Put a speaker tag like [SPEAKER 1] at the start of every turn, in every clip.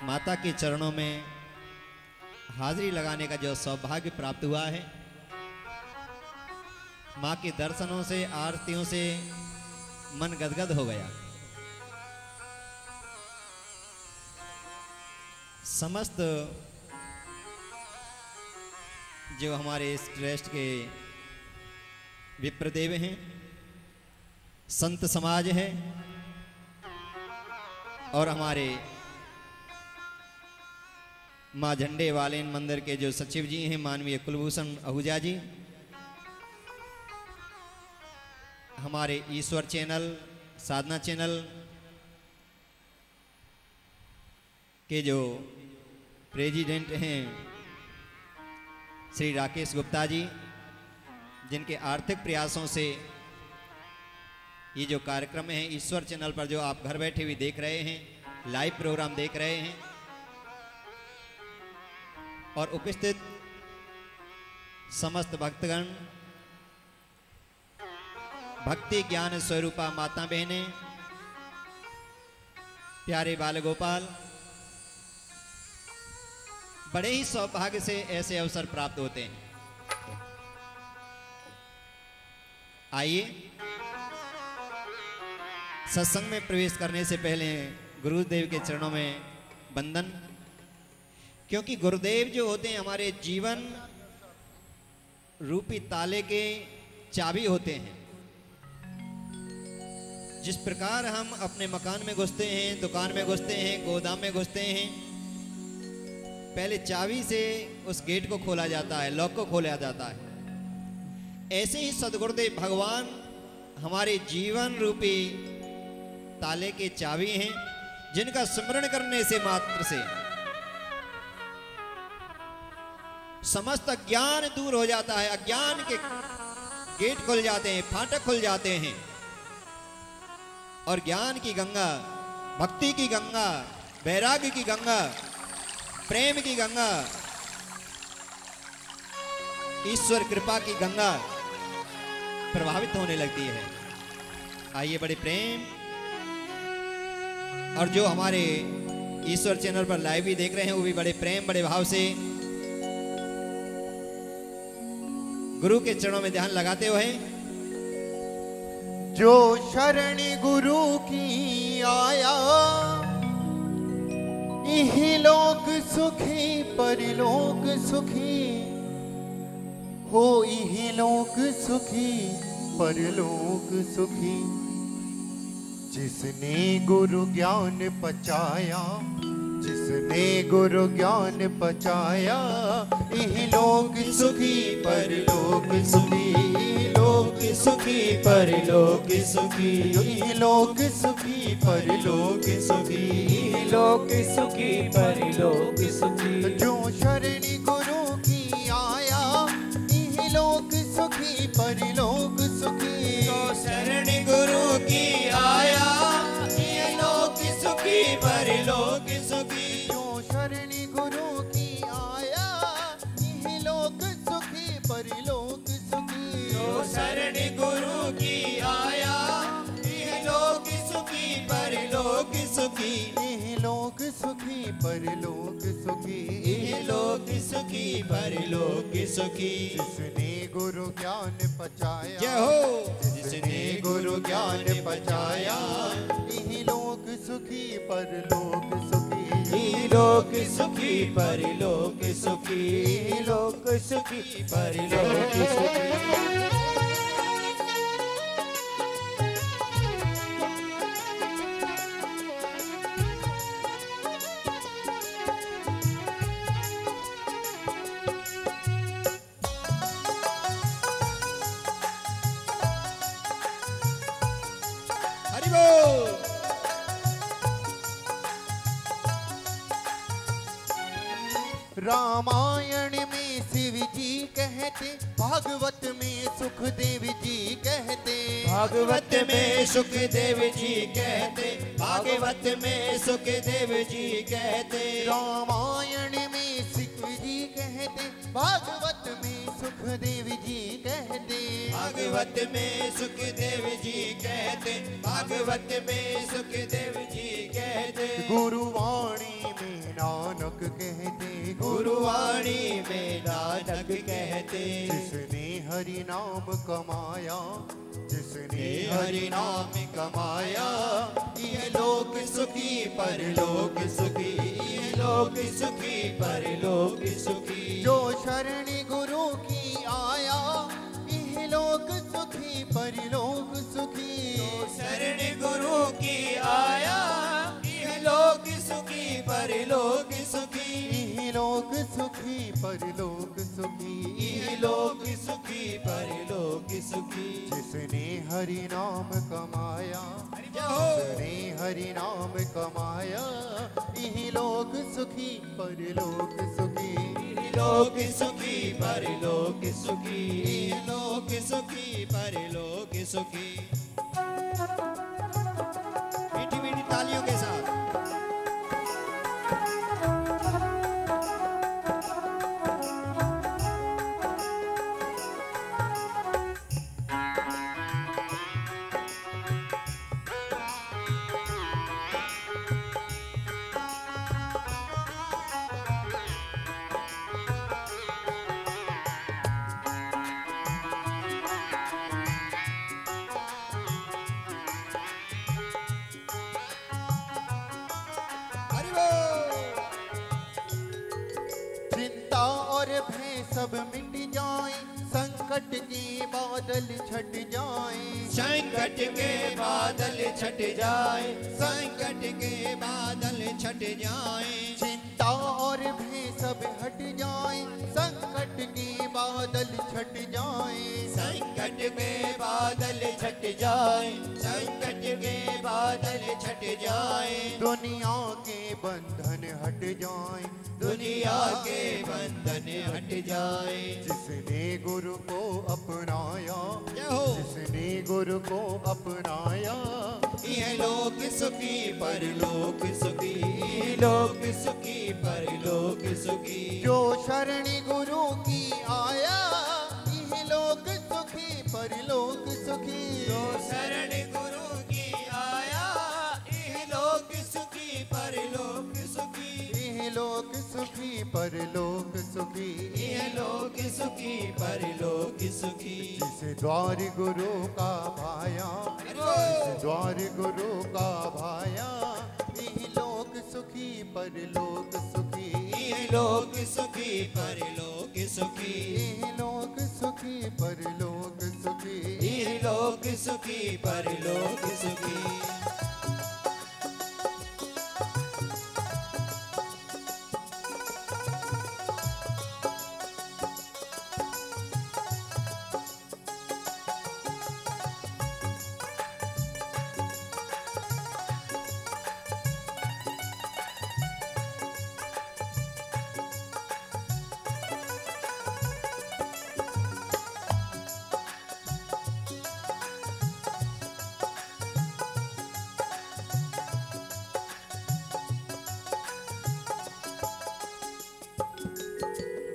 [SPEAKER 1] माता के चरणों में हाजिरी लगाने का जो सौभाग्य प्राप्त हुआ है, माँ के दर्शनों से, आरतियों से मन गदगद हो गया। समस्त जो हमारे इस ट्रस्ट के विप्रदेव हैं, संत समाज है और हमारे माँ झंडे वाले मंदिर के जो सचिव जी हैं, माननीय कुलभूषण आहूजा जी, हमारे ईश्वर चैनल, साधना चैनल के जो प्रेसिडेंट हैं श्री राकेश गुप्ता जी, जिनके आर्थिक प्रयासों से ये जो कार्यक्रम है ईश्वर चैनल पर जो आप घर बैठे हुए देख रहे हैं, लाइव प्रोग्राम देख रहे हैं, और उपस्थित समस्त भक्तगण, भक्ति ज्ञान स्वरूपा माता बहनें, प्यारे बाल गोपाल, बड़े ही सौभाग्य से ऐसे अवसर प्राप्त होते हैं। आइए, सत्संग में प्रवेश करने से पहले गुरुदेव के चरणों में वंदन, क्योंकि गुरुदेव जो होते हैं हमारे जीवन रूपी ताले के चाबी होते हैं। जिस प्रकार हम अपने मकान में घुसते हैं, दुकान में घुसते हैं, गोदाम में घुसते हैं, पहले चाबी से उस गेट को खोला जाता है, लॉक को खोला जाता है। ऐसे ही सद्गुरुदेव भगवान हमारे जीवन रूपी ताले के चाबी हैं, जिनका स्मरण करने से मात्र से समस्त अज्ञान दूर हो जाता है। अज्ञान के गेट खुल जाते हैं, फाटक खुल जाते हैं, और ज्ञान की गंगा, भक्ति की गंगा, वैराग्य की गंगा, प्रेम की गंगा, ईश्वर कृपा की गंगा प्रभावित होने लगती है। आइए, बड़े प्रेम, और जो हमारे ईश्वर चैनल पर लाइव भी देख रहे हैं, वो भी बड़े प्रेम, बड़े भाव से गुरु के चरणों में ध्यान लगाते हुए,
[SPEAKER 2] जो शरण गुरु की आया, इहि लोक सुखी परलोक सुखी हो, इहि लोक सुखी परलोक सुखी। जिसने गुरु ज्ञान पचाया, जिसने गुरु ज्ञान पचाया, इहि लोक सुखी परलोक सुखी, लोक सुखी परलोक सुखी, इहि लोक सुखी परलोक सुखी, लोक सुखी परलोक सुखी। जो शरणी गुरु की आया, इहि लोक सुखी परलोक सुखी, जो शरणी गुरु की आया, इहि लोक सुखी परलोक सुखी, जो शरणी गुरु की आया, इहि लोक सुखी परलोक सुखी, जो शरणी गुरु की आया, इहि लोक सुखी परलोक सुखी, इहि लोक सुखी परलोक सुखी, इहि लोक सुखी परलोक सुखी। जिसने गुरु ज्ञान पचाया,
[SPEAKER 1] जय हो,
[SPEAKER 2] जिसने गुरु ज्ञान पचाया, इहि लोक सुखी परलोक सुखी, इहि लोक सुखी परलोक सुखी, इहि लोक सुखी परलोक सुखी। रामायण में शिव जी कहते, भागवत में सुखदेव जी कहते,
[SPEAKER 1] भागवत में सुखदेव जी कहते, भागवत में सुखदेव जी कहते।
[SPEAKER 2] रामायण में शिव जी कहते, भागवत में सुखदेव जी कहते,
[SPEAKER 1] भागवत में सुखदेव जी कहते, भागवत में सुखदेव जी कहते।
[SPEAKER 2] गुरुवाणी में
[SPEAKER 1] जग कहते।
[SPEAKER 2] जिसने हरि नाम कमाया, जिसने
[SPEAKER 1] हरि नाम कमाया, यह लोक सुखी परलोक सुखी, यह लोक सुखी परलोक सुखी।
[SPEAKER 2] जो शरणि गुरु की आया, यह लोक सुखी परलोक सुखी।
[SPEAKER 1] जो शरण गुरु की आया, यह लोक सुखी परलोक सुखी,
[SPEAKER 2] यह लोक सुखी परलोक सुखी।
[SPEAKER 1] यह लोक सुखी परलोक सुखी।
[SPEAKER 2] जिसने हरि नाम कमाया,
[SPEAKER 1] जय
[SPEAKER 2] जिसने हरि नाम कमाया, यह लोक सुखी परलोक सुखी।
[SPEAKER 1] लोक सुखी परलोक सुखी, लोक सुखी परलोक सुखी। मीठी मीठी तालियों के साथ। हरि बोल।
[SPEAKER 2] चिंता और भय सब मिट जाए, संकट के बादल छट जाए।
[SPEAKER 1] संकट के बादल छट जाए, संकट के बादल छट जाए।
[SPEAKER 2] चिंता और भय सब हट जाए, संकट के बादल छट जाए।
[SPEAKER 1] संकट के बादल छट जाए, संकट के बादल छट जाए।
[SPEAKER 2] दुनिया के बंधन हट जाए,
[SPEAKER 1] दुनिया के बंधन हट जाए।
[SPEAKER 2] जिसने गुरु को अपनाया,
[SPEAKER 1] जय हो।
[SPEAKER 2] जिसने गुरु को अपनाया,
[SPEAKER 1] यह लोक सुखी परलोक सुखी, यह लोक सुखी परलोक सुखी।
[SPEAKER 2] जो शरणि गुरु की आया, यह लोक सुखी परलोक सुखी।
[SPEAKER 1] जो शरण गुरु की आया, यह लोक सुखी परलोक सुखी,
[SPEAKER 2] यह लोक सुखी परलोक सुखी।
[SPEAKER 1] यह लोक सुखी परलोक सुखी।
[SPEAKER 2] जिस द्वार गुरु का भाया, जिस द्वार गुरु का भाया, यह लोक सुखी परलोक सुखी।
[SPEAKER 1] यह लोक सुखी परलोक सुखी,
[SPEAKER 2] यह लोक सुखी परलोक सुखी।
[SPEAKER 1] यह लोक सुखी परलोक सुखी।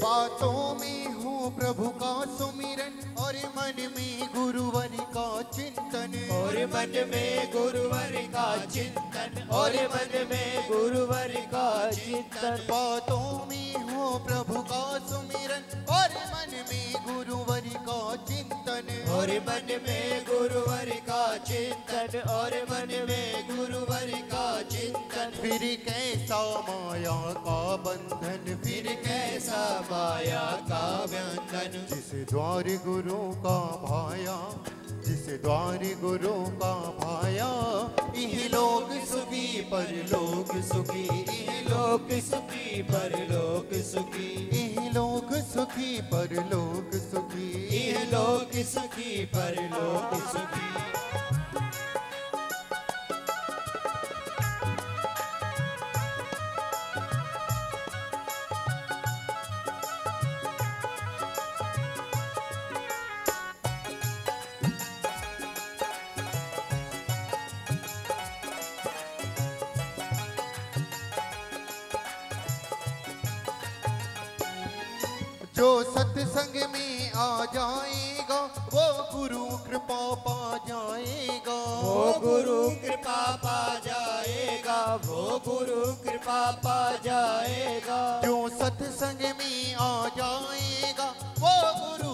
[SPEAKER 2] बातों में हो प्रभु का सुमिरन, और मन में गुरुवर का चिंतन।
[SPEAKER 1] और मन में गुरुवर का चिंतन, और मन में गुरुवर का चिंतन।
[SPEAKER 2] बातों में हो प्रभु का सुमिरन, और मन में गुरुवर का चिंतन।
[SPEAKER 1] और मन में गुरुवर का चिंतन, और मन में गुरुवर का चिंतन।
[SPEAKER 2] फिर कैसा माया का बंधन,
[SPEAKER 1] फिर कैसा माया का बंधन।
[SPEAKER 2] जिस द्वार गुरु का भाया, जिस द्वार गुरु का भाया, यह लोक सुखी परलोक सुखी।
[SPEAKER 1] यह लोक सुखी परलोक सुखी,
[SPEAKER 2] यह लोक सुखी परलोक सुखी।
[SPEAKER 1] यह लोक सुखी परलोक सुखी।
[SPEAKER 2] जो सत्संग में आ जाएगा, वो गुरु कृपा पा जाएगा।
[SPEAKER 1] वो गुरु कृपा पा जाएगा, वो गुरु कृपा पा जाएगा।
[SPEAKER 2] जो सत्संग में